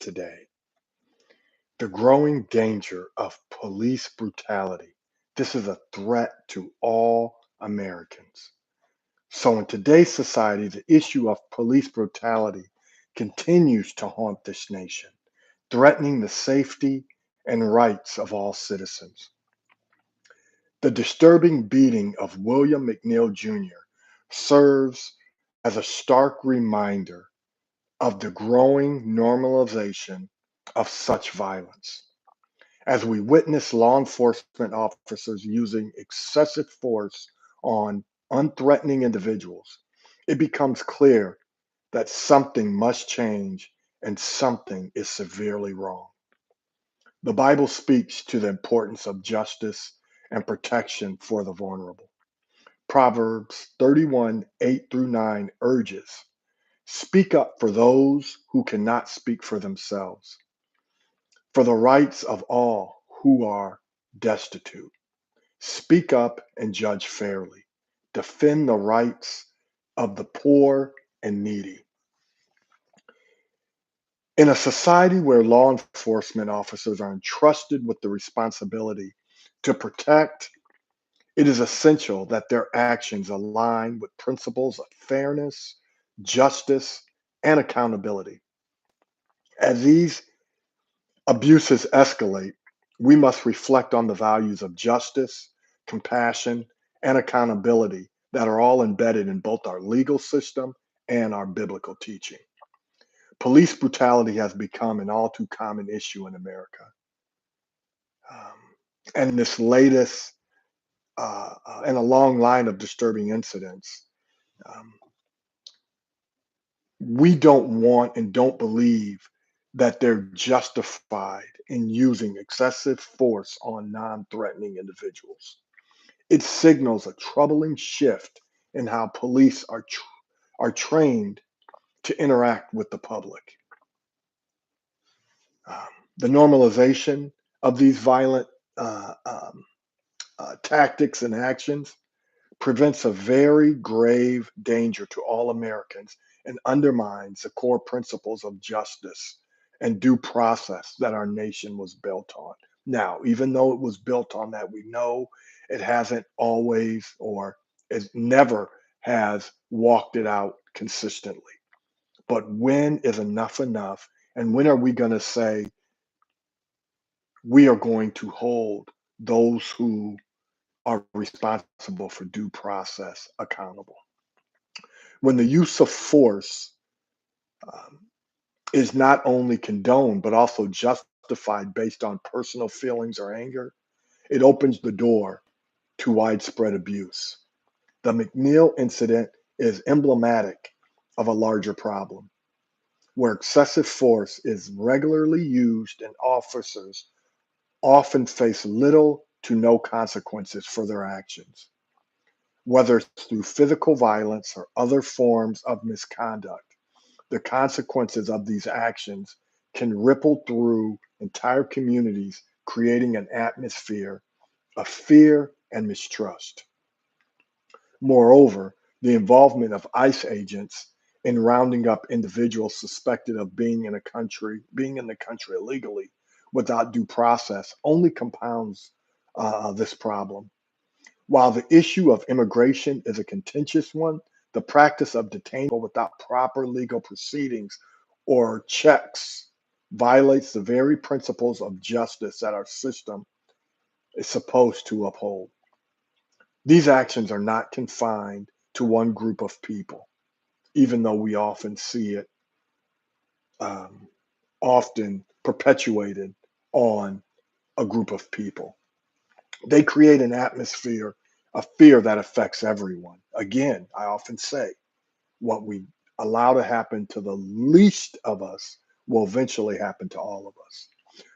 today. The growing danger of police brutality. This is a threat to all Americans. So, in today's society, the issue of police brutality continues to haunt this nation, threatening the safety and rights of all citizens. The disturbing beating of William McNeil Jr. serves as a stark reminder of the growing normalization of such violence. As we witness law enforcement officers using excessive force on unthreatening individuals, it becomes clear that something must change and something is severely wrong. The Bible speaks to the importance of justice and protection for the vulnerable. Proverbs 31 8 through 9 urges, speak up for those who cannot speak for themselves, for the rights of all who are destitute. Speak up and judge fairly. Defend the rights of the poor and needy. In a society where law enforcement officers are entrusted with the responsibility to protect, it is essential that their actions align with principles of fairness, justice, and accountability. As these abuses escalate, we must reflect on the values of justice, compassion, and accountability that are all embedded in both our legal system and our biblical teaching. Police brutality has become an all too common issue in America. Um, and this latest, and a long line of disturbing incidents, um, we don't want and don't believe that they're justified in using excessive force on non threatening individuals. It signals a troubling shift in how police are trained to interact with the public. Um, the normalization of these violent uh, um, tactics and actions prevents a very grave danger to all Americans and undermines the core principles of justice and due process that our nation was built on. Now, even though it was built on that, we know it hasn't always or it never has walked it out consistently. But when is enough enough? And when are we going to say we are going to hold those who are responsible for due process accountable? When the use of force um, is not only condoned but also justified based on personal feelings or anger, it opens the door to widespread abuse. The McNeil incident is emblematic of a larger problem where excessive force is regularly used and officers often face little to no consequences for their actions, whether it's through physical violence or other forms of misconduct. The consequences of these actions can ripple through entire communities, creating an atmosphere of fear and mistrust. Moreover, the involvement of ICE agents in rounding up individuals suspected of being in the country illegally without due process only compounds this problem. While the issue of immigration is a contentious one, the practice of detaining people without proper legal proceedings or checks violates the very principles of justice that our system is supposed to uphold. These actions are not confined to one group of people, even though we often see it um, often perpetuated on a group of people. They create an atmosphere of fear that affects everyone. Again, I often say what we allow to happen to the least of us will eventually happen to all of us.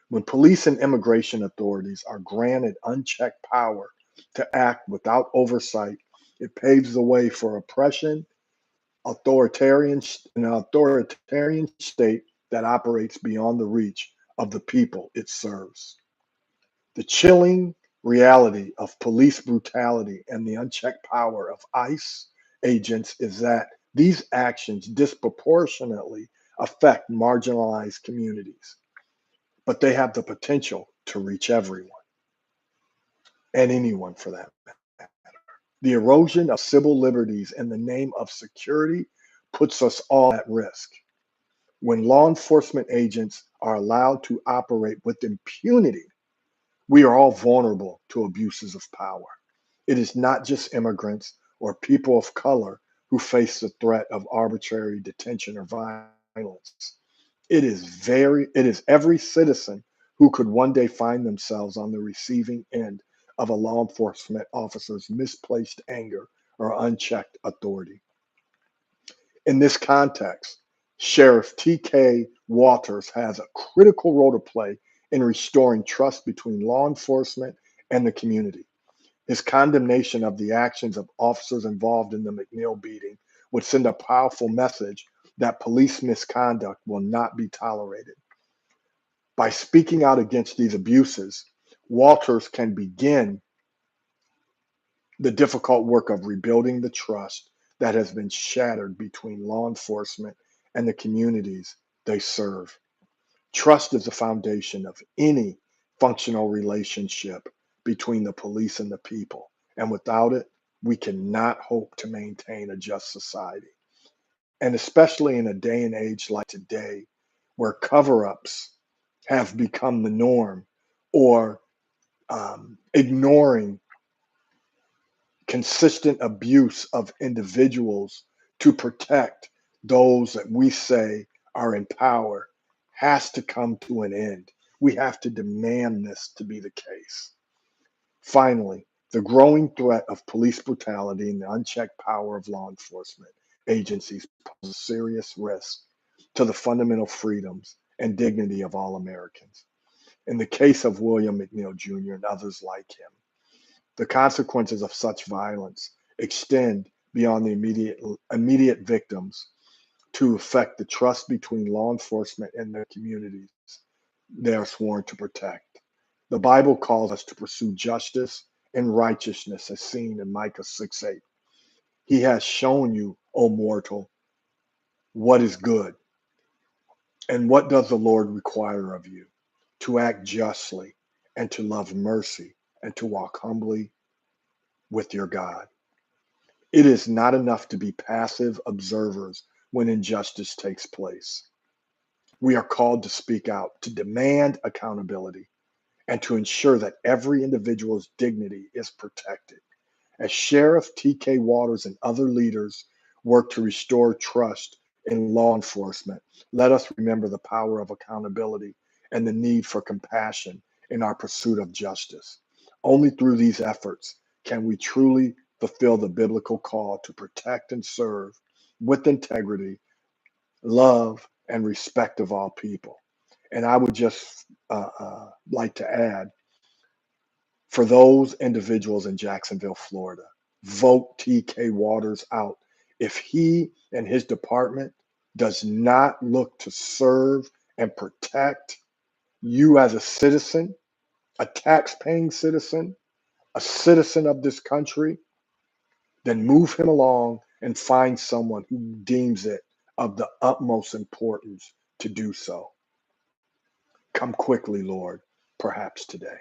When police and immigration authorities are granted unchecked power to act without oversight, it paves the way for oppression, authoritarian, an authoritarian state that operates beyond the reach of the people it serves. The chilling reality of police brutality and the unchecked power of ICE agents is that these actions disproportionately affect marginalized communities, but they have the potential to reach everyone and anyone for that matter. The erosion of civil liberties in the name of security puts us all at risk. When law enforcement agents are allowed to operate with impunity, we are all vulnerable to abuses of power. It is not just immigrants or people of color who face the threat of arbitrary detention or violence. It is every citizen who could one day find themselves on the receiving end of a law enforcement officer's misplaced anger or unchecked authority. In this context, Sheriff T.K. Walters has a critical role to play in restoring trust between law enforcement and the community. His condemnation of the actions of officers involved in the McNeil beating would send a powerful message that police misconduct will not be tolerated. By speaking out against these abuses, Walters can begin the difficult work of rebuilding the trust that has been shattered between law enforcement and the communities they serve. Trust is the foundation of any functional relationship between the police and the people. And without it, we cannot hope to maintain a just society. And especially in a day and age like today, where cover ups have become the norm, or ignoring consistent abuse of individuals to protect those that we say are in power has to come to an end. We have to demand this to be the case. Finally, the growing threat of police brutality and the unchecked power of law enforcement agencies pose a serious risk to the fundamental freedoms and dignity of all Americans. In the case of William McNeil Jr. and others like him, the consequences of such violence extend beyond the immediate victims to affect the trust between law enforcement and their communities they are sworn to protect. The Bible calls us to pursue justice and righteousness as seen in Micah 6:8. He has shown you, O mortal, what is good. And what does the Lord require of you? To act justly and to love mercy and to walk humbly with your God. It is not enough to be passive observers when injustice takes place. We are called to speak out, to demand accountability, and to ensure that every individual's dignity is protected. As Sheriff T.K. Waters and other leaders work to restore trust in law enforcement, let us remember the power of accountability and the need for compassion in our pursuit of justice. Only through these efforts can we truly fulfill the biblical call to protect and serve with integrity, love, and respect of all people. And I would just like to add, for those individuals in Jacksonville, Florida, vote TK Waters out. If he and his department does not look to serve and protect you as a citizen, a tax-paying citizen, a citizen of this country, then move him along and find someone who deems it of the utmost importance to do so. Come quickly, Lord, perhaps today.